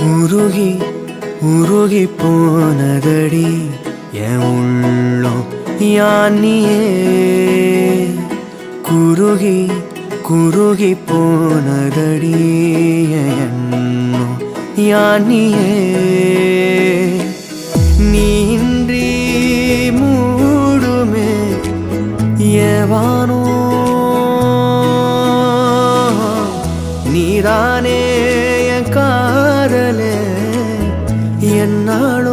உருகி உருகி போனதடி என் உள்ளம் யானியே குருகி குருகி போனதடி என் எண்ணம் யானியே நீன்றி மூடுமே ஏவானோ நீதானே என் காதலே என்னாலும்